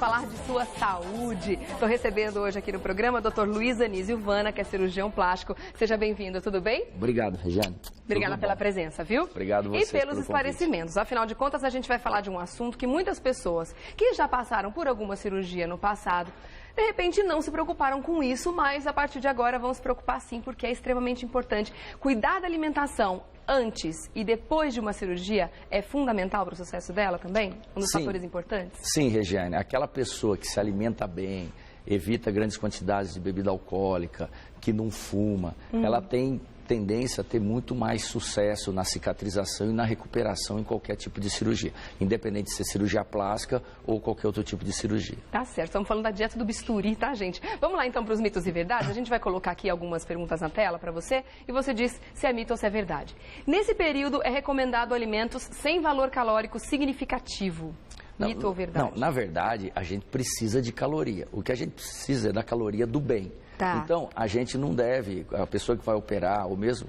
falar de sua saúde. Estou recebendo hoje aqui no programa o Dr. Luiz Anísio Vana, que é cirurgião plástico. Seja bem-vindo, tudo bem? Obrigado, Regiane. Obrigada pela presença, viu? Obrigado vocês e pelos esclarecimentos. Afinal de contas, a gente vai falar de um assunto que muitas pessoas que já passaram por alguma cirurgia no passado, de repente não se preocuparam com isso, mas a partir de agora vão se preocupar sim, porque é extremamente importante. Cuidar da alimentação antes e depois de uma cirurgia é fundamental para o sucesso dela também? Um dos fatores importantes? Sim, Regiane. Aquela pessoa que se alimenta bem, evita grandes quantidades de bebida alcoólica, que não fuma, ela tem tendência a ter muito mais sucesso na cicatrização e na recuperação em qualquer tipo de cirurgia, independente de ser cirurgia plástica ou qualquer outro tipo de cirurgia. Tá certo, estamos falando da dieta do bisturi, tá, gente? Vamos lá então para os mitos e verdades. A gente vai colocar aqui algumas perguntas na tela para você e você diz se é mito ou se é verdade. Nesse período é recomendado alimentos sem valor calórico significativo. Mito ou verdade? Não, na verdade, a gente precisa de caloria. O que a gente precisa é da caloria do bem. Tá. Então, a gente não deve, a pessoa que vai operar, ou mesmo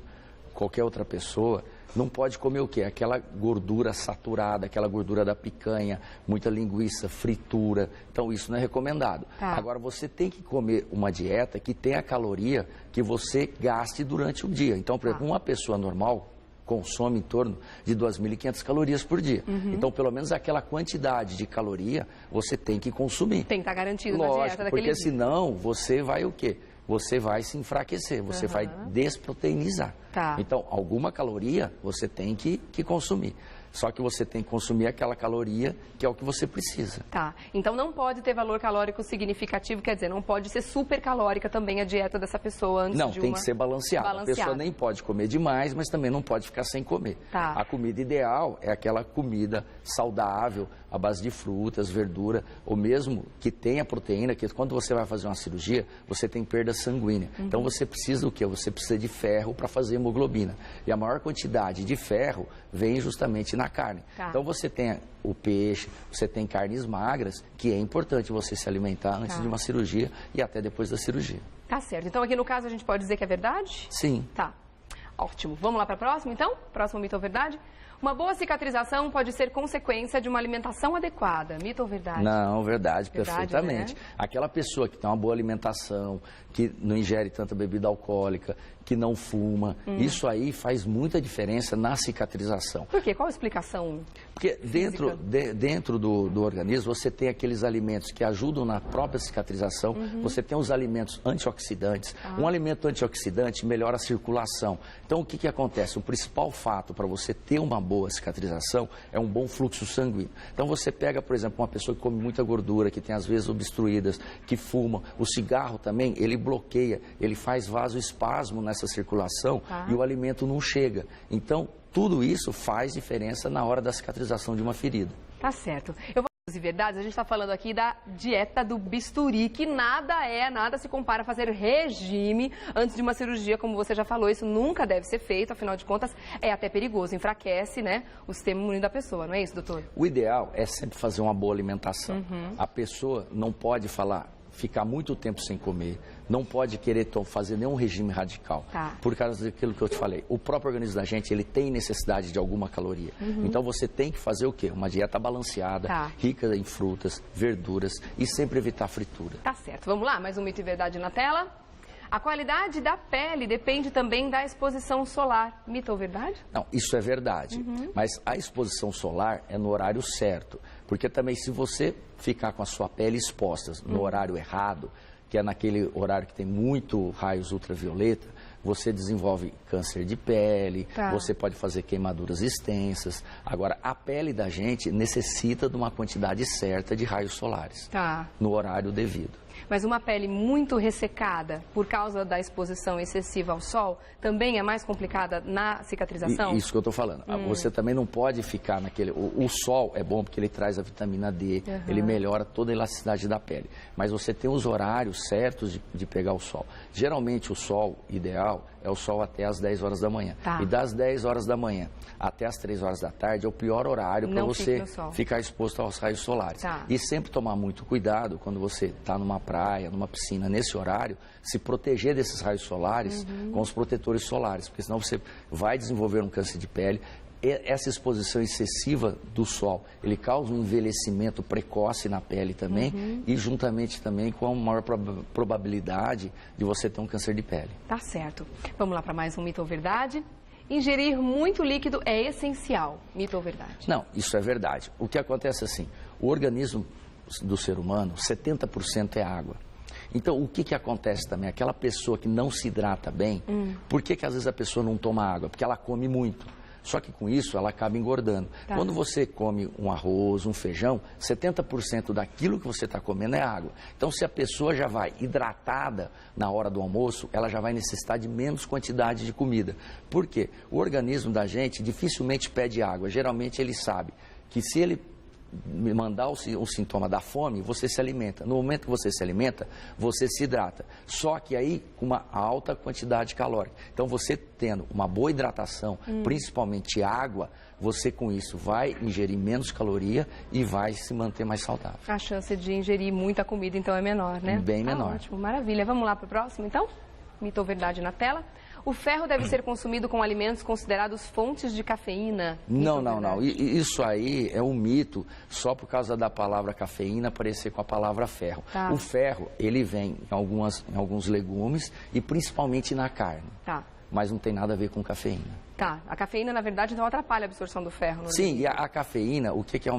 qualquer outra pessoa, não pode comer o quê? Aquela gordura saturada, aquela gordura da picanha, muita linguiça, fritura. Então, isso não é recomendado. Tá. Agora, você tem que comer uma dieta que tenha a caloria que você gaste durante o dia. Então, por exemplo, uma pessoa normal consome em torno de 2.500 calorias por dia. Então, pelo menos aquela quantidade de caloria você tem que consumir. Tem que estar garantido Lógico, na dieta daquele porque dia. senão você vai o quê? Você vai se enfraquecer, você vai desproteinizar. Tá. Então, alguma caloria você tem que consumir. Só que você tem que consumir aquela caloria que é o que você precisa. Tá, então não pode ter valor calórico significativo, quer dizer, não pode ser super calórica também a dieta dessa pessoa antes Não, de tem uma... que ser balanceada. A pessoa nem pode comer demais, mas também não pode ficar sem comer. Tá. A comida ideal é aquela comida saudável, à base de frutas, verdura, ou mesmo que tenha proteína, que quando você vai fazer uma cirurgia, você tem perda sanguínea. Então você precisa do quê? Você precisa de ferro para fazer hemoglobina. E a maior quantidade de ferro vem justamente na carne. Tá. Então você tem o peixe, você tem carnes magras, que é importante você se alimentar antes de uma cirurgia e até depois da cirurgia. Tá certo, então aqui no caso a gente pode dizer que é verdade? Sim. Tá, ótimo. Vamos lá para a próxima então? Próximo mito ou verdade? Uma boa cicatrização pode ser consequência de uma alimentação adequada. Mito ou verdade? Não, verdade, Verdade, perfeitamente. né? Aquela pessoa que tem uma boa alimentação, que não ingere tanta bebida alcoólica, que não fuma, isso aí faz muita diferença na cicatrização. Por quê? Qual a explicação? Porque dentro do organismo você tem aqueles alimentos que ajudam na própria cicatrização, você tem os alimentos antioxidantes. Um alimento antioxidante melhora a circulação. Então o que acontece? O principal fato para você ter uma boa cicatrização é um bom fluxo sanguíneo. Então você pega, por exemplo, uma pessoa que come muita gordura, que tem as veias obstruídas, que fuma, o cigarro também, ele bloqueia, ele faz vasoespasmo nessa circulação e o alimento não chega. Então, tudo isso faz diferença na hora da cicatrização de uma ferida. Tá certo. Eu vou e verdades, a gente está falando aqui da dieta do bisturi, que nada se compara a fazer regime antes de uma cirurgia, como você já falou, isso nunca deve ser feito, afinal de contas é até perigoso, enfraquece, né, o sistema imune da pessoa, não é isso, doutor? O ideal é sempre fazer uma boa alimentação. A pessoa não pode ficar muito tempo sem comer, não pode querer fazer nenhum regime radical, por causa daquilo que eu te falei. O próprio organismo da gente, ele tem necessidade de alguma caloria. Então você tem que fazer o quê? Uma dieta balanceada, rica em frutas, verduras e sempre evitar fritura. Tá certo. Vamos lá, mais um mito e verdade na tela. A qualidade da pele depende também da exposição solar. Mito ou verdade? Não, isso é verdade. Mas a exposição solar é no horário certo. Porque também se você ficar com a sua pele exposta no horário errado, que é naquele horário que tem muito raios ultravioleta, você desenvolve câncer de pele, você pode fazer queimaduras extensas. Agora, a pele da gente necessita de uma quantidade certa de raios solares, no horário devido. Mas uma pele muito ressecada por causa da exposição excessiva ao sol também é mais complicada na cicatrização? Isso que eu estou falando. Você também não pode ficar naquele... O sol é bom porque ele traz a vitamina D, ele melhora toda a elasticidade da pele. Mas você tem os horários certos de pegar o sol. Geralmente o sol ideal é o sol até as 10 horas da manhã. E das 10 horas da manhã até as 3 horas da tarde é o pior horário para você ficar exposto aos raios solares. E sempre tomar muito cuidado quando você está numa praia, numa piscina, nesse horário, se proteger desses raios solares com os protetores solares, porque senão você vai desenvolver um câncer de pele. essa exposição excessiva do sol, ele causa um envelhecimento precoce na pele também e juntamente também com a maior probabilidade de você ter um câncer de pele. Tá certo. Vamos lá para mais um mito ou verdade? Ingerir muito líquido é essencial. Mito ou verdade? Não, isso é verdade. O que acontece assim, o organismo do ser humano, 70% é água. Então, o que acontece também? Aquela pessoa que não se hidrata bem, por que às vezes a pessoa não toma água? Porque ela come muito. Só que com isso ela acaba engordando. Tá. Quando você come um arroz, um feijão, 70% daquilo que você está comendo é água. Então, se a pessoa já vai hidratada na hora do almoço, ela já vai necessitar de menos quantidade de comida. Por quê? O organismo da gente dificilmente pede água. Geralmente ele sabe que se ele mandar o sintoma da fome, você se alimenta. No momento que você se alimenta, você se hidrata. Só que aí com uma alta quantidade calórica. Então você tendo uma boa hidratação, principalmente água, você com isso vai ingerir menos caloria e vai se manter mais saudável. A chance de ingerir muita comida então é menor, né? Bem menor. Ótimo, maravilha. Vamos lá para o próximo então? Mito ou verdade na tela? O ferro deve ser consumido com alimentos considerados fontes de cafeína? Não. Isso aí é um mito só por causa da palavra cafeína aparecer com a palavra ferro. Tá. O ferro, ele vem em alguns legumes e principalmente na carne. Tá. Mas não tem nada a ver com cafeína. Tá, a cafeína, na verdade, então atrapalha a absorção do ferro, não é? Sim, e a cafeína, o que é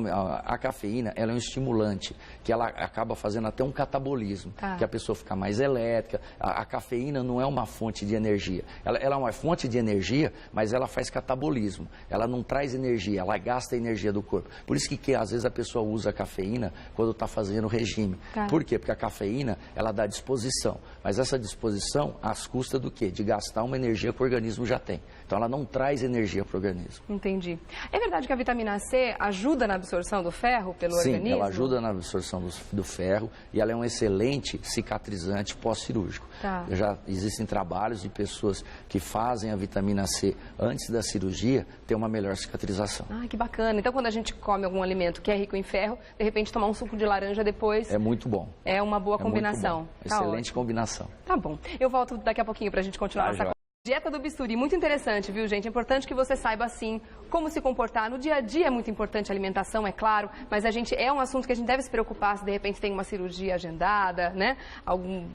a cafeína? Ela é um estimulante, que ela acaba fazendo até um catabolismo, que a pessoa fica mais elétrica. A cafeína não é uma fonte de energia. Ela é uma fonte de energia, mas ela faz catabolismo. Ela não traz energia, ela gasta a energia do corpo. Por isso que às vezes a pessoa usa a cafeína quando está fazendo regime. Tá. Por quê? Porque a cafeína, ela dá disposição. Mas essa disposição, às custas do quê? De gastar uma energia que o organismo já tem. Então ela não traz energia para o organismo. Entendi. É verdade que a vitamina C ajuda na absorção do ferro pelo organismo? Sim, ela ajuda na absorção do ferro e ela é um excelente cicatrizante pós-cirúrgico. Tá. Já existem trabalhos de pessoas que fazem a vitamina C antes da cirurgia ter uma melhor cicatrização. Ah, que bacana. Então quando a gente come algum alimento que é rico em ferro, de repente tomar um suco de laranja depois... É muito bom. É uma boa combinação. Excelente combinação. Tá bom. Eu volto daqui a pouquinho para a gente continuar essa conversa. Dieta do bisturi, muito interessante, viu, gente? É importante que você saiba, assim, como se comportar. No dia a dia é muito importante a alimentação, é claro, mas é um assunto que a gente deve se preocupar se, de repente, tem uma cirurgia agendada, né?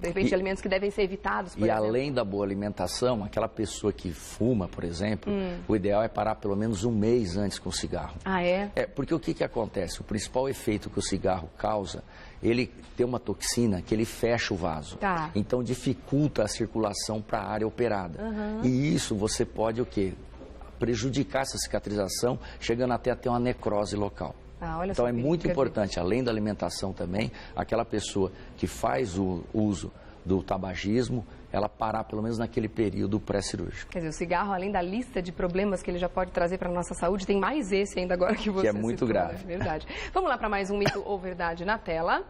De repente, alimentos que devem ser evitados, por exemplo. Além da boa alimentação, aquela pessoa que fuma, por exemplo, o ideal é parar pelo menos um mês antes com o cigarro. Ah, é? Porque o que acontece? O principal efeito que o cigarro causa, ele tem uma toxina que ele fecha o vaso. Tá. Então dificulta a circulação para a área operada. E isso você pode o quê? Prejudicar essa cicatrização, chegando até a ter uma necrose local. Olha então é muito importante, além da alimentação também, aquela pessoa que faz o uso do tabagismo, ela parar pelo menos naquele período pré-cirúrgico. Quer dizer, o cigarro, além da lista de problemas que ele já pode trazer para a nossa saúde, tem mais esse ainda agora que você citou. Que é muito grave. É verdade. Vamos lá para mais um mito ou verdade na tela.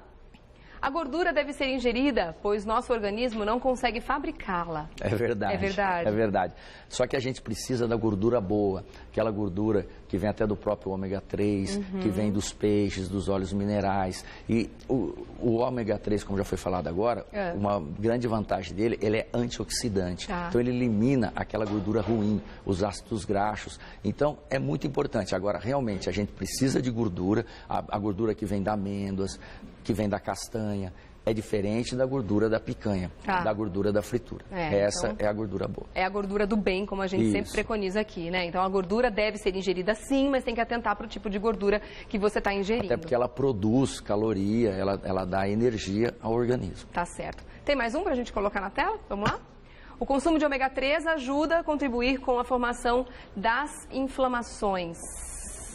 A gordura deve ser ingerida, pois nosso organismo não consegue fabricá-la. É verdade. É verdade. É verdade. Só que a gente precisa da gordura boa, aquela gordura que vem até do próprio ômega 3, que vem dos peixes, dos óleos minerais. E o ômega 3, como já foi falado agora, uma grande vantagem dele, ele é antioxidante. Tá. Então ele elimina aquela gordura ruim, os ácidos graxos. Então é muito importante. Agora, realmente, a gente precisa de gordura, a gordura que vem da amêndoas, que vem da castanha, é diferente da gordura da picanha, da gordura da fritura. Essa então, é a gordura boa. É a gordura do bem, como a gente sempre preconiza aqui, né? Então a gordura deve ser ingerida sim, mas tem que atentar para o tipo de gordura que você está ingerindo. Até porque ela produz caloria, ela dá energia ao organismo. Tá certo. Tem mais um para a gente colocar na tela? Vamos lá? O consumo de ômega 3 ajuda a contribuir com a formação das inflamações.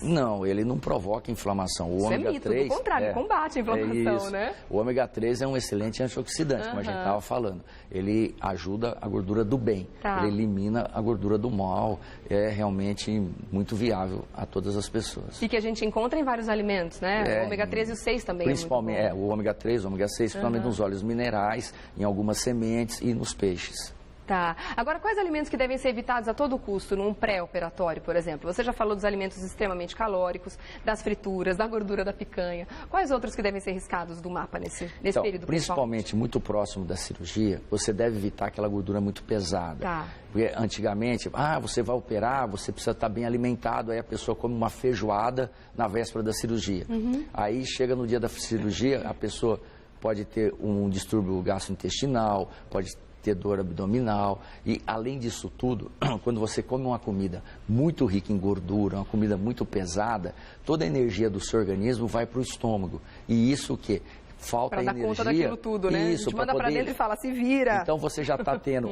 Não, ele não provoca inflamação. O ômega 3, do contrário, combate a inflamação, né? O ômega 3 é um excelente antioxidante, como a gente estava falando. Ele ajuda a gordura do bem, ele elimina a gordura do mal, é realmente muito viável a todas as pessoas. E que a gente encontra em vários alimentos, né? O ômega 3 e o 6 também principalmente, é muito bom. O ômega 3, o ômega 6, principalmente nos óleos minerais, em algumas sementes e nos peixes. Tá. Agora, quais alimentos que devem ser evitados a todo custo num pré-operatório, por exemplo? Você já falou dos alimentos extremamente calóricos, das frituras, da gordura da picanha. Quais outros que devem ser riscados do mapa nesse período? Principalmente muito próximo da cirurgia, você deve evitar aquela gordura muito pesada. Tá. Porque antigamente, você vai operar, você precisa estar bem alimentado, aí a pessoa come uma feijoada na véspera da cirurgia. Aí chega no dia da cirurgia, a pessoa pode ter um distúrbio gastrointestinal, pode ter dor abdominal e, além disso tudo, quando você come uma comida muito rica em gordura, uma comida muito pesada, toda a energia do seu organismo vai para o estômago. E isso o quê? Falta energia. Para dar conta daquilo tudo, né? Isso, a gente manda para dentro e fala, se vira. Então você já está tendo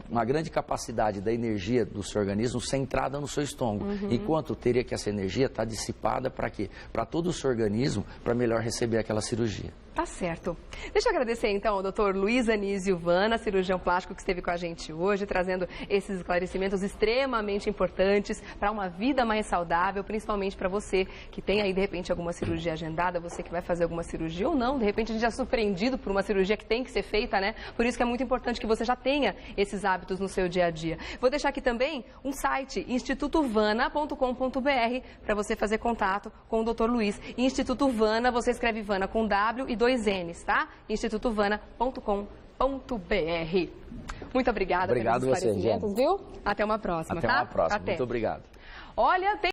uma grande capacidade da energia do seu organismo centrada no seu estômago. Enquanto teria que essa energia estar dissipada para quê? Para todo o seu organismo, para melhor receber aquela cirurgia. Tá certo. Deixa eu agradecer então ao Dr. Luiz Anísio Vana, cirurgião plástico que esteve com a gente hoje, trazendo esses esclarecimentos extremamente importantes para uma vida mais saudável, principalmente para você que tem aí de repente alguma cirurgia agendada, você que vai fazer alguma cirurgia ou não, de repente a gente é surpreendido por uma cirurgia que tem que ser feita, né? Por isso que é muito importante que você já tenha esses hábitos no seu dia a dia. Vou deixar aqui também um site, institutovana.com.br, para você fazer contato com o Dr. Luiz. Instituto Vana, você escreve Vana com W e 2 N's, tá? institutovana.com.br. Muito obrigada pelos esclarecimentos, viu? Até uma próxima, Até tá? uma próxima. Muito obrigado. Olha, tem